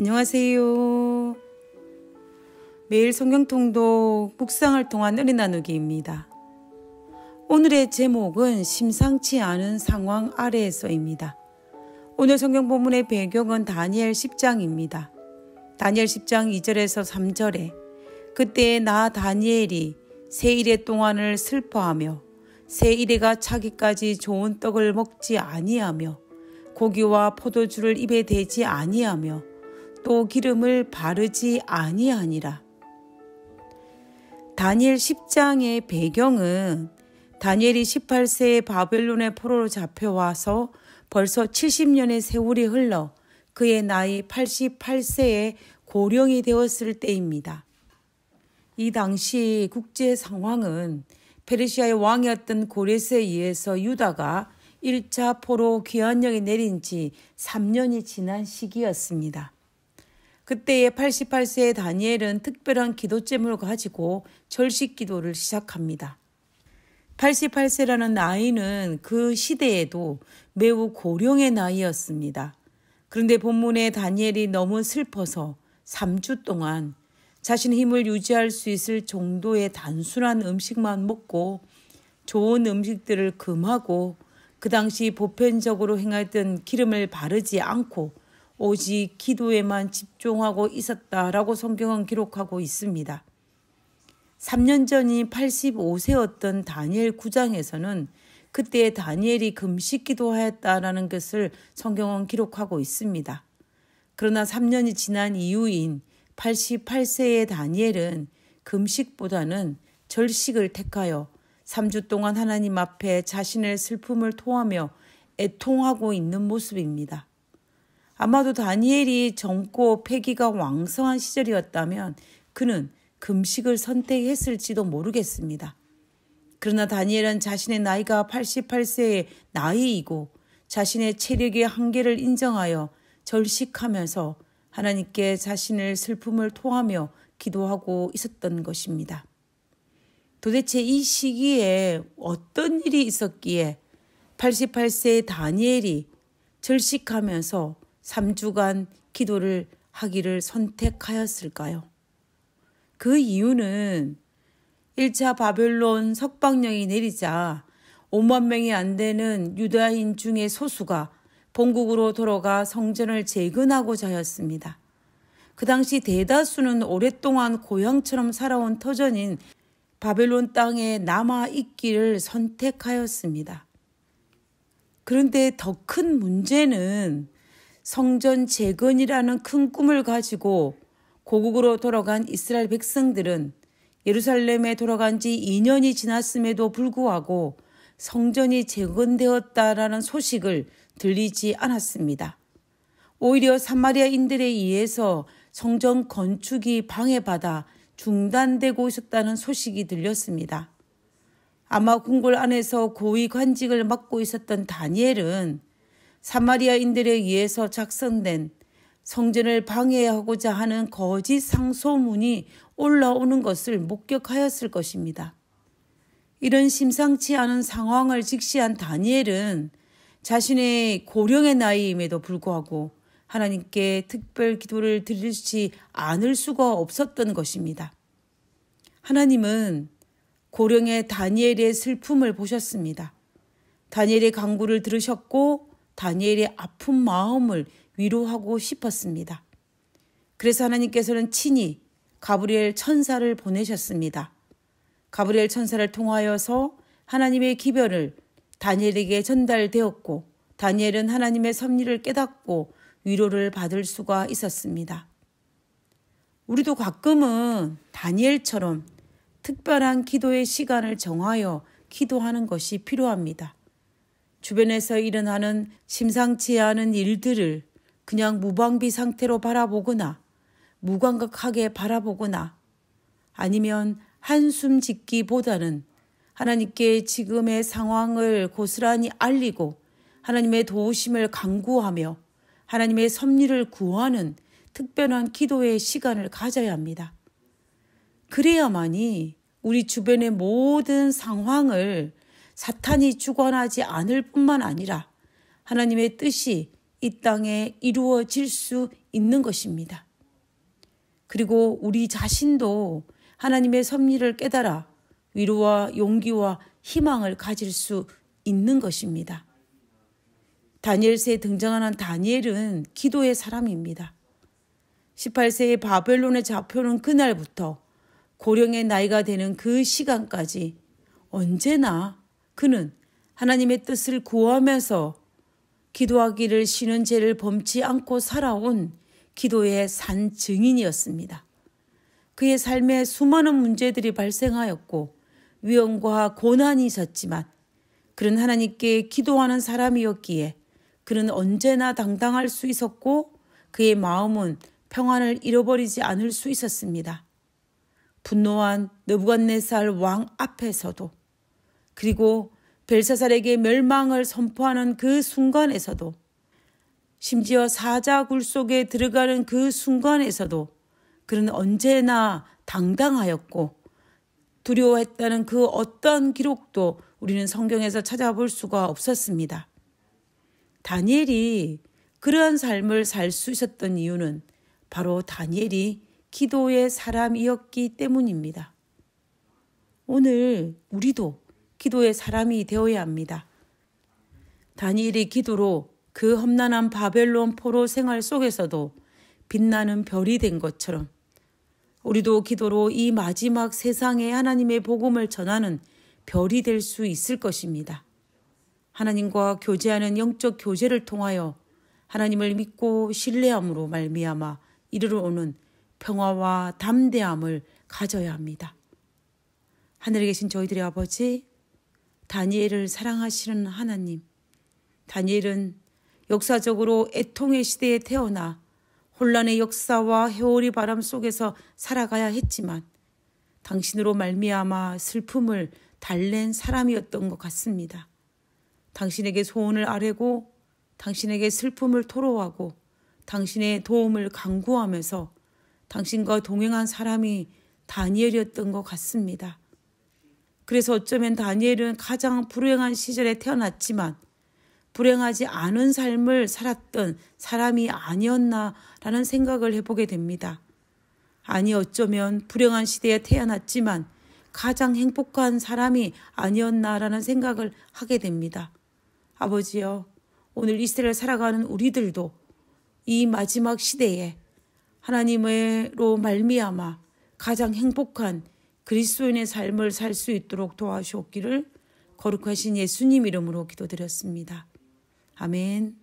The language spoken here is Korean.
안녕하세요. 매일 성경통독 묵상을 통한 은혜 나누기입니다. 오늘의 제목은 심상치 않은 상황 아래에서입니다. 오늘 성경 본문의 배경은 다니엘 10장입니다. 다니엘 10장 2절에서 3절에 그때 나 다니엘이 세 이레 동안을 슬퍼하며 세 이레가 차기까지 좋은 떡을 먹지 아니하며 고기와 포도주를 입에 대지 아니하며 또 기름을 바르지 아니하니라. 다니엘 10장의 배경은 다니엘이 18세에 바벨론의 포로로 잡혀와서 벌써 70년의 세월이 흘러 그의 나이 88세에 고령이 되었을 때입니다. 이 당시 국제 상황은 페르시아의 왕이었던 고레스에 의해서 유다가 1차 포로 귀환령이 내린 지 3년이 지난 시기였습니다. 그때의 88세의 다니엘은 특별한 기도제목을 가지고 절식 기도를 시작합니다. 88세라는 나이는 그 시대에도 매우 고령의 나이였습니다. 그런데 본문에 다니엘이 너무 슬퍼서 3주 동안 자신의 힘을 유지할 수 있을 정도의 단순한 음식만 먹고 좋은 음식들을 금하고 그 당시 보편적으로 행하던 기름을 바르지 않고 오직 기도에만 집중하고 있었다라고 성경은 기록하고 있습니다. 3년 전인 85세였던 다니엘 9장에서는 그때 다니엘이 금식 기도하였다라는 것을 성경은 기록하고 있습니다. 그러나 3년이 지난 이후인 88세의 다니엘은 금식보다는 절식을 택하여 3주 동안 하나님 앞에 자신의 슬픔을 토하며 애통하고 있는 모습입니다. 아마도 다니엘이 젊고 패기가 왕성한 시절이었다면 그는 금식을 선택했을지도 모르겠습니다. 그러나 다니엘은 자신의 나이가 88세의 나이이고 자신의 체력의 한계를 인정하여 절식하면서 하나님께 자신의 슬픔을 토하며 기도하고 있었던 것입니다. 도대체 이 시기에 어떤 일이 있었기에 88세의 다니엘이 절식하면서 3주간 기도를 하기를 선택하였을까요? 그 이유는 1차 바벨론 석방령이 내리자 5만 명이 안 되는 유다인 중의 소수가 본국으로 돌아가 성전을 재건하고자 하였습니다. 그 당시 대다수는 오랫동안 고향처럼 살아온 터전인 바벨론 땅에 남아있기를 선택하였습니다. 그런데 더 큰 문제는 성전 재건이라는 큰 꿈을 가지고 고국으로 돌아간 이스라엘 백성들은 예루살렘에 돌아간 지 2년이 지났음에도 불구하고 성전이 재건되었다라는 소식을 들리지 않았습니다. 오히려 사마리아인들에 의해서 성전 건축이 방해받아 중단되고 있었다는 소식이 들렸습니다. 아마 궁궐 안에서 고위 관직을 맡고 있었던 다니엘은 사마리아인들에 의해서 작성된 성전을 방해하고자 하는 거짓 상소문이 올라오는 것을 목격하였을 것입니다. 이런 심상치 않은 상황을 직시한 다니엘은 자신의 고령의 나이임에도 불구하고 하나님께 특별 기도를 드리지 않을 수가 없었던 것입니다. 하나님은 고령의 다니엘의 슬픔을 보셨습니다. 다니엘의 간구를 들으셨고 다니엘의 아픈 마음을 위로하고 싶었습니다. 그래서 하나님께서는 친히 가브리엘 천사를 보내셨습니다. 가브리엘 천사를 통하여서 하나님의 기별을 다니엘에게 전달되었고 다니엘은 하나님의 섭리를 깨닫고 위로를 받을 수가 있었습니다. 우리도 가끔은 다니엘처럼 특별한 기도의 시간을 정하여 기도하는 것이 필요합니다. 주변에서 일어나는 심상치 않은 일들을 그냥 무방비 상태로 바라보거나 무감각하게 바라보거나 아니면 한숨 짓기보다는 하나님께 지금의 상황을 고스란히 알리고 하나님의 도우심을 간구하며 하나님의 섭리를 구하는 특별한 기도의 시간을 가져야 합니다. 그래야만이 우리 주변의 모든 상황을 사탄이 주관하지 않을 뿐만 아니라 하나님의 뜻이 이 땅에 이루어질 수 있는 것입니다. 그리고 우리 자신도 하나님의 섭리를 깨달아 위로와 용기와 희망을 가질 수 있는 것입니다. 다니엘서에 등장하는 다니엘은 기도의 사람입니다. 18세의 바벨론에 잡혀오는 그날부터 고령의 나이가 되는 그 시간까지 언제나 그는 하나님의 뜻을 구하면서 기도하기를 쉬는 죄를 범치 않고 살아온 기도의 산 증인이었습니다. 그의 삶에 수많은 문제들이 발생하였고 위험과 고난이 있었지만 그는 하나님께 기도하는 사람이었기에 그는 언제나 당당할 수 있었고 그의 마음은 평안을 잃어버리지 않을 수 있었습니다. 분노한 느부갓네살 왕 앞에서도 그리고 벨사살에게 멸망을 선포하는 그 순간에서도 심지어 사자굴 속에 들어가는 그 순간에서도 그는 언제나 당당하였고 두려워했다는 그 어떤 기록도 우리는 성경에서 찾아볼 수가 없었습니다. 다니엘이 그러한 삶을 살 수 있었던 이유는 바로 다니엘이 기도의 사람이었기 때문입니다. 오늘 우리도 기도의 사람이 되어야 합니다. 다니엘의 기도로 그 험난한 바벨론 포로 생활 속에서도 빛나는 별이 된 것처럼 우리도 기도로 이 마지막 세상에 하나님의 복음을 전하는 별이 될 수 있을 것입니다. 하나님과 교제하는 영적 교제를 통하여 하나님을 믿고 신뢰함으로 말미암아 이르러오는 평화와 담대함을 가져야 합니다. 하늘에 계신 저희들의 아버지, 다니엘을 사랑하시는 하나님, 다니엘은 역사적으로 애통의 시대에 태어나 혼란의 역사와 회오리 바람 속에서 살아가야 했지만 당신으로 말미암아 슬픔을 달랜 사람이었던 것 같습니다. 당신에게 소원을 아뢰고 당신에게 슬픔을 토로하고 당신의 도움을 간구하면서 당신과 동행한 사람이 다니엘이었던 것 같습니다. 그래서 어쩌면 다니엘은 가장 불행한 시절에 태어났지만 불행하지 않은 삶을 살았던 사람이 아니었나라는 생각을 해보게 됩니다. 아니 어쩌면 불행한 시대에 태어났지만 가장 행복한 사람이 아니었나라는 생각을 하게 됩니다. 아버지여, 오늘 이 시대를 살아가는 우리들도 이 마지막 시대에 하나님으로 말미암아 가장 행복한 그리스도인의 삶을 살 수 있도록 도와주옵기를 거룩하신 예수님 이름으로 기도드렸습니다. 아멘.